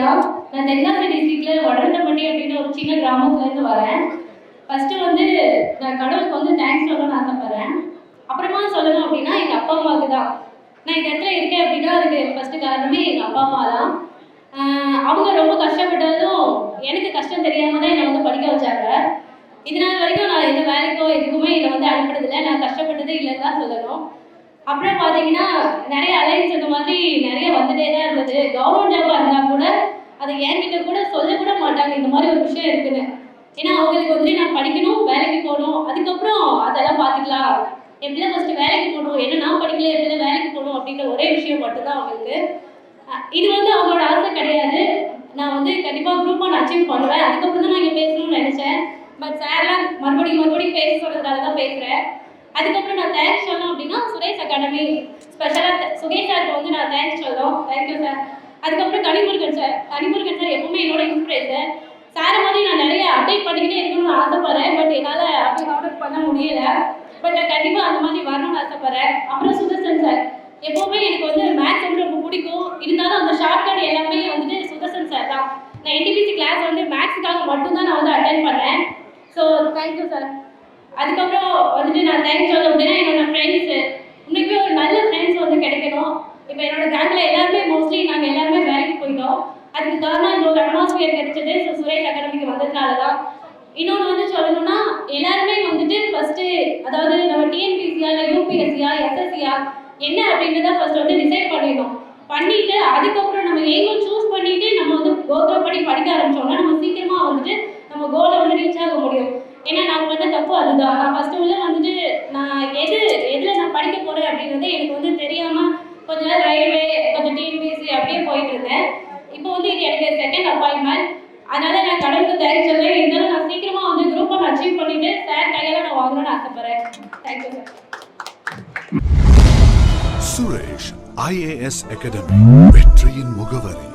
பிரியா. நான் தென்காசி டிஸ்ட்ரிக்ட்ல வடந்தம்பட்டி அப்படின்னு ஒரு சின்ன கிராமத்துலேருந்து வரேன். ஃபர்ஸ்ட் வந்து நான் கடவுளுக்கு வந்து தேங்க்ஸ் சொல்லணும்னு ஆசைப்படுறேன். அப்புறமா சொல்லணும் அப்படின்னா எங்கள் அப்பா அம்மாவுக்கு தான். நான் இந்த இடத்துல இருக்கேன் அப்படின்னா அதுக்கு ஃபர்ஸ்ட் காரணமே எங்கள் அப்பா அம்மா தான். அவங்க ரொம்ப கஷ்டப்பட்டதும் எனக்கு கஷ்டம் தெரியாம தான் என்னை வந்து படிக்க வச்சாங்க. இதனால் வரைக்கும் நான் எந்த வேலைக்கோ எதுக்குமே என்னை வந்து அனுப்புறதில்லை. நான் கஷ்டப்பட்டதே இல்லைன்னு தான் சொல்லணும். அப்புறம் பார்த்தீங்கன்னா நிறைய அலைன்ஸ் இந்த மாதிரி நிறைய வந்துட்டே தான் இருந்தது. கவர்மெண்ட் ஜாபாக இருந்தால் கூட அதை என்கிட்ட கூட சொல்ல கூட மாட்டாங்க இந்த மாதிரி ஒரு விஷயம் இருக்குன்னு. ஏன்னா அவங்களுக்கு வந்து நான் படிக்கணும், வேலைக்கு போகணும், அதுக்கப்புறம் அதெல்லாம் பார்த்துக்கலாம், எப்படிதான் ஃபர்ஸ்ட் வேலைக்கு போகணும், என்ன நான் படிக்கல எப்படிதான் வேலைக்கு போகணும் அப்படின்ற ஒரே விஷயம் மட்டும்தான் அவங்களுக்கு. இது வந்து அவங்களோட ஆசை கிடையாது. நான் வந்து கண்டிப்பாக குரூப் ஒன் அச்சீவ் பண்ணுவேன், அதுக்கப்புறம் தான் நான் இங்கே பேசணும்னு நினச்சேன். பட் சார்லாம் மறுபடியும் பேச சொல்றதுனால தான் பேசுகிறேன். அதுக்கப்புறம் நான் தேங்க்ஸ் சொல்லணும் அப்படின்னா சுரேஷ் அகாடமி ஸ்பெஷலாக சுகேஷ் சாருக்கு வந்து நான் தேங்க்ஸ் சொல்லணும். Thank you sir. அதுக்கப்புறம் கனிமுருகன் சார் எப்பவுமே என்னோட இன்ஸ்பிரேஷன். சாரை மாதிரி நான் நிறைய அப்டேட் பண்ணிக்கிட்டே இருக்கணும்னு ஆசைப்படுறேன். பட் என்னால் அப்படி ஆர்டர் பண்ண முடியலை. பட் நான் கண்டிப்பாக அந்த மாதிரி வரணும்னு ஆசைப்படுறேன். அப்புறம் சுதர்சன் சார் எப்போவுமே எனக்கு வந்து மேக்ஸ் வந்து ரொம்ப பிடிக்கும். இருந்தாலும் அந்த ஷார்ட்கட் எல்லாமே வந்துட்டு சுதர்சன் சார் தான். நான் என்டிபிசி கிளாஸ் வந்து மேக்ஸுக்காக மட்டும்தான் நான் வந்து அட்டென்ட் பண்ணேன். So thank you sir. அதுக்கப்புறம் வந்துட்டு நான் தேங்க்ஸ் சொல்ல அப்படின்னா என்னோட ஃப்ரெண்ட்ஸு உண்மைக்குமே ஒரு நல்ல ஃப்ரெண்ட்ஸ் வந்து கிடைக்கணும். இப்போ என்னோட கேங்கில் எல்லாருமே மோஸ்ட்லி நாங்கள் எல்லாருமே வேலைக்கு போயிட்டோம். அதுக்கு காரணம் இந்த ஒரு அட்மாஸ்பியர் கிடைச்சது ஸோ சுரேஷ் அகாடமிக்கு வந்ததுனால தான். இன்னொன்று வந்து சொல்லணும்னா எல்லாருமே வந்துட்டு ஃபஸ்ட்டு அதாவது நம்ம டிஎன்பிசியா இல்லை யூபிஎஸ்சியா எஸ்எஸ்சியா என்ன அப்படின்றத ஃபர்ஸ்ட் வந்து டிசைட் பண்ணிட்டு அதுக்கப்புறம் நம்ம எய்மும் சூஸ் பண்ணிட்டு நம்ம வந்து கோத்ரோ பண்ணி படிக்க ஆரம்பிச்சோம்னா நம்ம சீக்கிரமாக வந்துட்டு நம்ம கோலை வந்து ரீச் ஆக முடியும். ஏன்னா நான் பண்ண தப்பு அதுதான். நான் ஃபர்ஸ்ட் உள்ள வந்துட்டு நான் எதில் நான் படிக்க போகிறேன் அப்படின்றது எனக்கு வந்து தெரியாமல் கொஞ்ச நேரம் ரயில்வே கொஞ்சம் டிஎன்பிஎஸ்சி அப்படியே போயிட்டு இருந்தேன். இப்போ வந்து இது எனக்கு செகண்ட் அப்பாயின்மெண்ட். அதனால நான் கடவுளுக்கு தேங்க்ஸ் சொல்றேன். இருந்தாலும் நான் சீக்கிரமாக வந்து குரூப் ஒன் அச்சீவ் பண்ணிட்டு சார் கையால் நான் வாங்கணும்னு ஆசைப்படுறேன். Thank you sir. Suresh IAS academy வெற்றியின் முகவரி.